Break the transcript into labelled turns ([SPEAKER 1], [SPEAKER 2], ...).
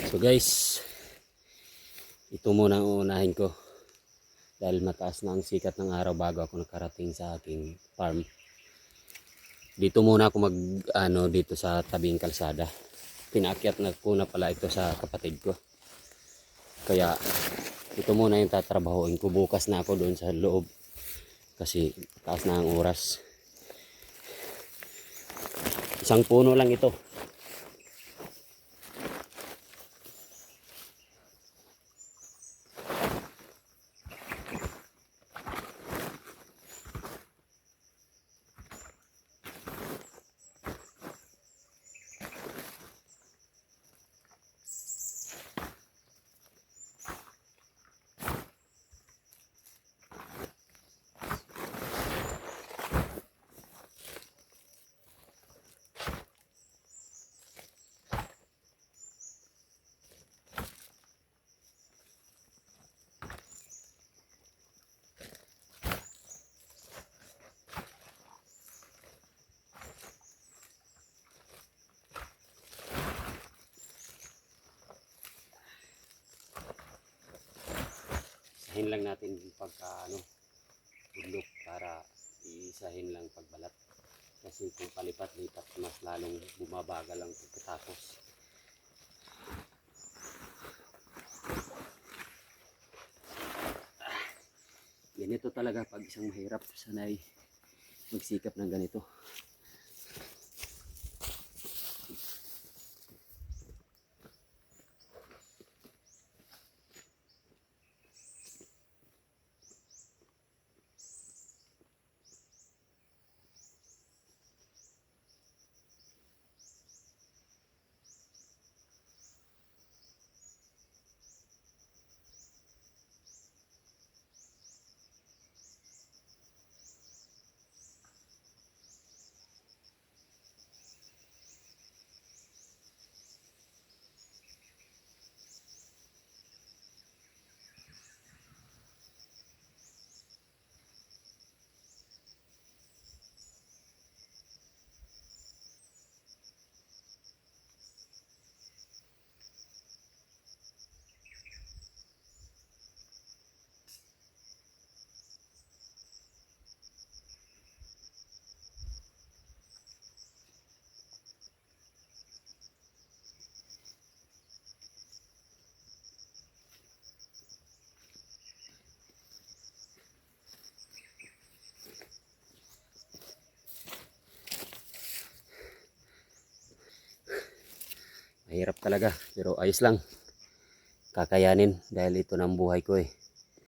[SPEAKER 1] So guys, ito muna ang uunahin ko dahil mataas na ang sikat ng araw bago ako nakarating sa aking farm. Dito muna ako dito sa tabing kalsada. Pinaakyat na ko na pala ito sa kapatid ko. Kaya ito muna yung tatrabahoin ko. Bukas na ako doon sa loob kasi taas na ang oras. Isang puno lang ito. Isahin lang natin pagka bundok para iisahin lang pagbalat. Kasi kung palipat-lipat mas lalong bumabagal ang pagkatapos. Ganito talaga pag isang mahirap sanay magsikap ng ganito. Mahirap talaga pero ayos lang. Kakayanin dahil ito na ang buhay ko eh.